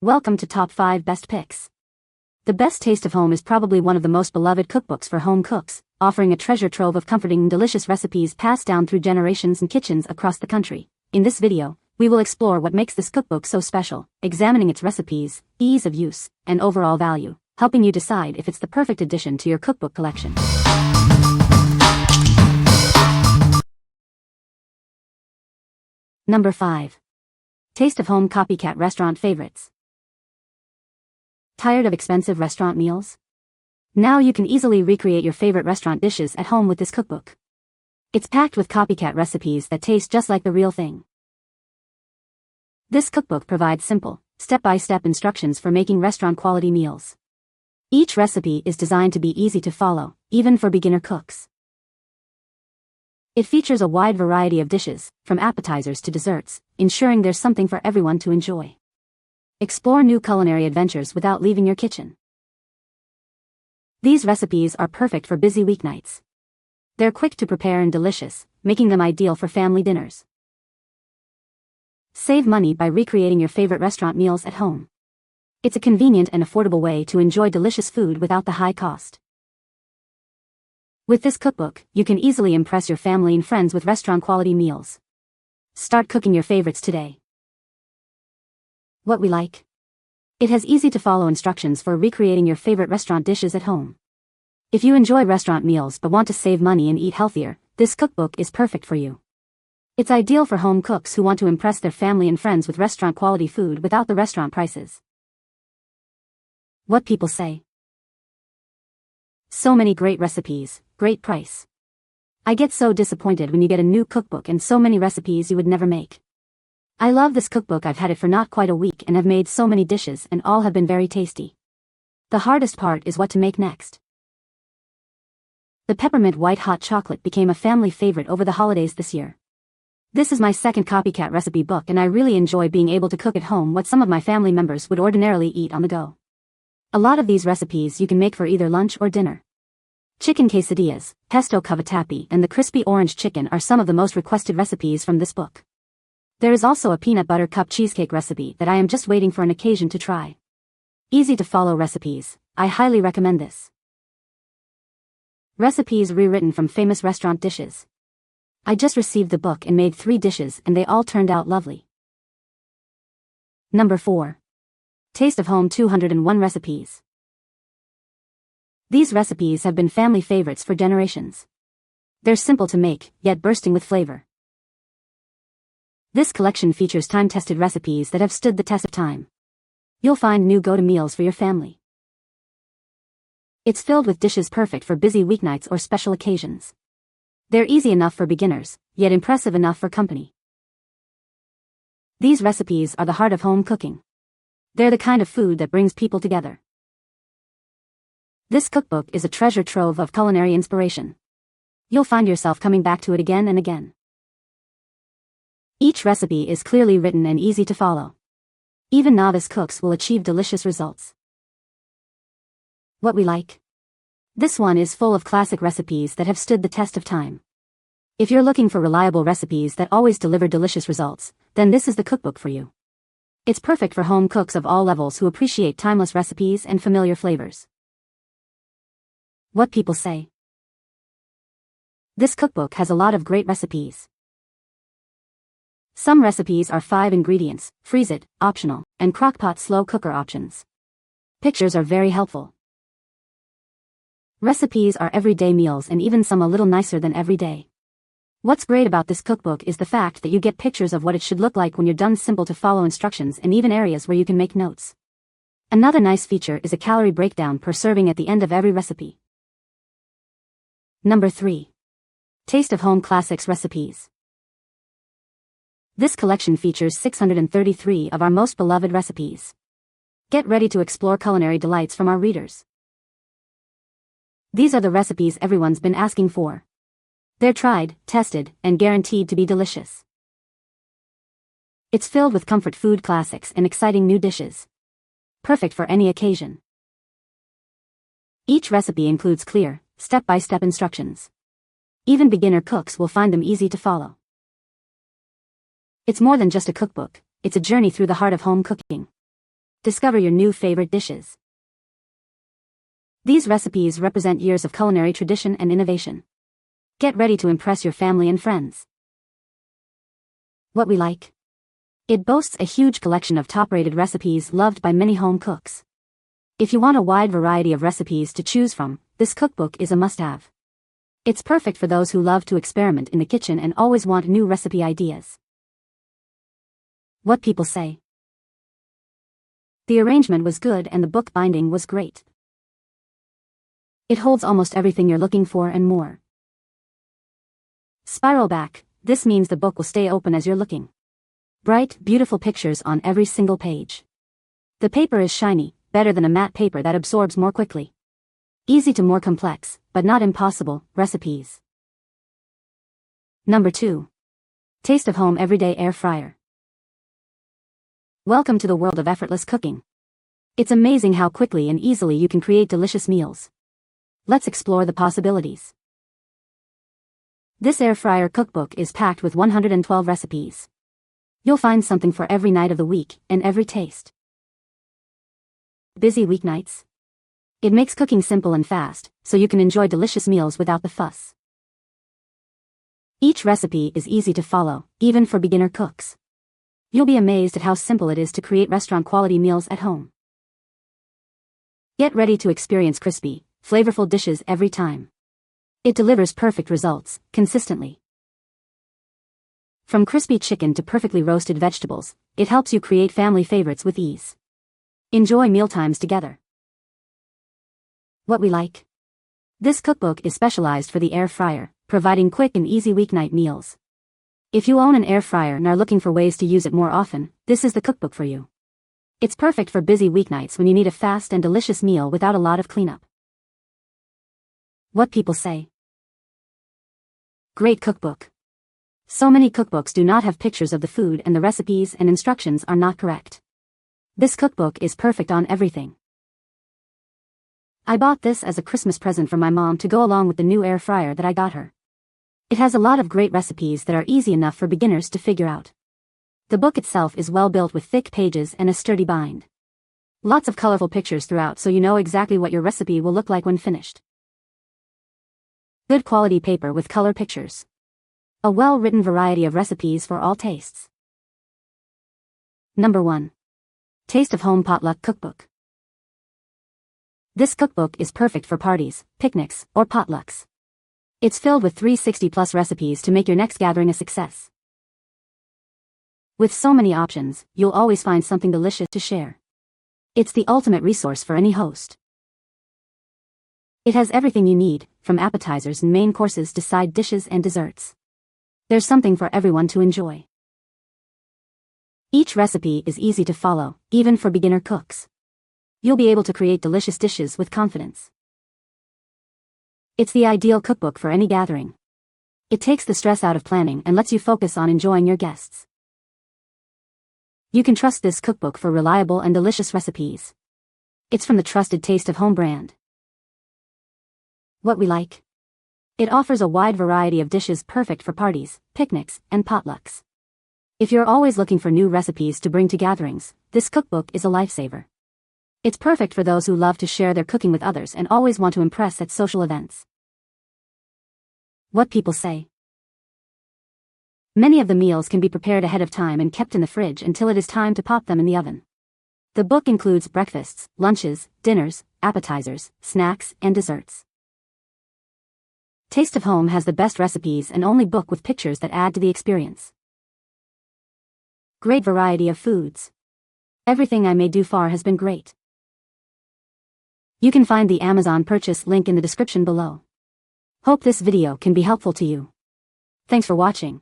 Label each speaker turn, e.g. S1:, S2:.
S1: Welcome to Top 5 Best Picks. The Best Taste of Home is probably one of the most beloved cookbooks for home cooks, offering a treasure trove of comforting and delicious recipes passed down through generations in kitchens across the country. In this video, we will explore what makes this cookbook so special, examining its recipes, ease of use, and overall value, helping you decide if it's the perfect addition to your cookbook collection. Number 5. Taste of Home Copycat Restaurant Favorites. Tired of expensive restaurant meals? Now you can easily recreate your favorite restaurant dishes at home with this cookbook. It's packed with copycat recipes that taste just like the real thing. This cookbook provides simple, step-by-step instructions for making restaurant-quality meals. Each recipe is designed to be easy to follow, even for beginner cooks. It features a wide variety of dishes, from appetizers to desserts, ensuring there's something for everyone to enjoy. Explore new culinary adventures without leaving your kitchen. These recipes are perfect for busy weeknights. They're quick to prepare and delicious, making them ideal for family dinners. Save money by recreating your favorite restaurant meals at home. It's a convenient and affordable way to enjoy delicious food without the high cost. With this cookbook, you can easily impress your family and friends with restaurant-quality meals. Start cooking your favorites today. What we like. It has easy-to-follow instructions for recreating your favorite restaurant dishes at home. If you enjoy restaurant meals but want to save money and eat healthier, this cookbook is perfect for you. It's ideal for home cooks who want to impress their family and friends with restaurant-quality food without the restaurant prices. What people say. So many great recipes, great price. I get so disappointed when you get a new cookbook and so many recipes you would never make. I love this cookbook. I've had it for not quite a week and have made so many dishes and all have been very tasty. The hardest part is what to make next. The peppermint white hot chocolate became a family favorite over the holidays this year. This is my second copycat recipe book and I really enjoy being able to cook at home what some of my family members would ordinarily eat on the go. A lot of these recipes you can make for either lunch or dinner. Chicken quesadillas, pesto cavatappi, and the crispy orange chicken are some of the most requested recipes from this book. There is also a peanut butter cup cheesecake recipe that I am just waiting for an occasion to try. Easy to follow recipes, I highly recommend this. Recipes rewritten from famous restaurant dishes. I just received the book and made 3 dishes and they all turned out lovely. Number 4. Taste of Home 201 Recipes. These recipes have been family favorites for generations. They're simple to make, yet bursting with flavor. This collection features time-tested recipes that have stood the test of time. You'll find new go-to meals for your family. It's filled with dishes perfect for busy weeknights or special occasions. They're easy enough for beginners, yet impressive enough for company. These recipes are the heart of home cooking. They're the kind of food that brings people together. This cookbook is a treasure trove of culinary inspiration. You'll find yourself coming back to it again and again. Each recipe is clearly written and easy to follow. Even novice cooks will achieve delicious results. What we like. This one is full of classic recipes that have stood the test of time. If you're looking for reliable recipes that always deliver delicious results, then this is the cookbook for you. It's perfect for home cooks of all levels who appreciate timeless recipes and familiar flavors. What people say. This cookbook has a lot of great recipes. Some recipes are 5 ingredients, freeze it, optional, and crockpot slow cooker options. Pictures are very helpful. Recipes are everyday meals and even some a little nicer than everyday. What's great about this cookbook is the fact that you get pictures of what it should look like when you're done, simple to follow instructions and even areas where you can make notes. Another nice feature is a calorie breakdown per serving at the end of every recipe. Number 3. Taste of Home Classics Recipes. This collection features 633 of our most beloved recipes. Get ready to explore culinary delights from our readers. These are the recipes everyone's been asking for. They're tried, tested, and guaranteed to be delicious. It's filled with comfort food classics and exciting new dishes. Perfect for any occasion. Each recipe includes clear, step-by-step instructions. Even beginner cooks will find them easy to follow. It's more than just a cookbook, it's a journey through the heart of home cooking. discover your new favorite dishes. These recipes represent years of culinary tradition and innovation. Get ready to impress your family and friends. What we like. It boasts a huge collection of top-rated recipes loved by many home cooks. If you want a wide variety of recipes to choose from, this cookbook is a must-have. It's perfect for those who love to experiment in the kitchen and always want new recipe ideas. What people say. The arrangement was good and the book binding was great. It holds almost everything you're looking for and more. Spiral back, this means the book will stay open as you're looking. Bright, beautiful pictures on every single page. The paper is shiny, better than a matte paper that absorbs more quickly. Easy to more complex, but not impossible, recipes. Number 2. Taste of Home Everyday Air Fryer. Welcome to the world of effortless cooking. It's amazing how quickly and easily you can create delicious meals. Let's explore the possibilities. This air fryer cookbook is packed with 112 recipes. You'll find something for every night of the week and every taste. Busy weeknights? It makes cooking simple and fast, so you can enjoy delicious meals without the fuss. Each recipe is easy to follow, even for beginner cooks. You'll be amazed at how simple it is to create restaurant-quality meals at home. Get ready to experience crispy, flavorful dishes every time. It delivers perfect results, consistently. From crispy chicken to perfectly roasted vegetables, it helps you create family favorites with ease. Enjoy mealtimes together. What we like. This cookbook is specialized for the air fryer, providing quick and easy weeknight meals. If you own an air fryer and are looking for ways to use it more often, this is the cookbook for you. It's perfect for busy weeknights when you need a fast and delicious meal without a lot of cleanup. What people say. Great cookbook. So many cookbooks do not have pictures of the food and the recipes and instructions are not correct. This cookbook is perfect on everything. I bought this as a Christmas present for my mom to go along with the new air fryer that I got her. It has a lot of great recipes that are easy enough for beginners to figure out. The book itself is well built with thick pages and a sturdy bind. Lots of colorful pictures throughout so you know exactly what your recipe will look like when finished. Good quality paper with color pictures. A well-written variety of recipes for all tastes. Number 1. Taste of Home Potluck Cookbook. This cookbook is perfect for parties, picnics, or potlucks. It's filled with 360+ recipes to make your next gathering a success. With so many options, you'll always find something delicious to share. It's the ultimate resource for any host. It has everything you need, from appetizers and main courses to side dishes and desserts. There's something for everyone to enjoy. Each recipe is easy to follow, even for beginner cooks. You'll be able to create delicious dishes with confidence. It's the ideal cookbook for any gathering. It takes the stress out of planning and lets you focus on enjoying your guests. You can trust this cookbook for reliable and delicious recipes. It's from the trusted Taste of Home brand. What we like. It offers a wide variety of dishes perfect for parties, picnics, and potlucks. If you're always looking for new recipes to bring to gatherings, this cookbook is a lifesaver. It's perfect for those who love to share their cooking with others and always want to impress at social events. What people say. Many of the meals can be prepared ahead of time and kept in the fridge until it is time to pop them in the oven. The book includes breakfasts, lunches, dinners, appetizers, snacks, and desserts. Taste of Home has the best recipes and only book with pictures that add to the experience. Great variety of foods. Everything I made so far has been great. You can find the Amazon purchase link in the description below. Hope this video can be helpful to you. Thanks for watching.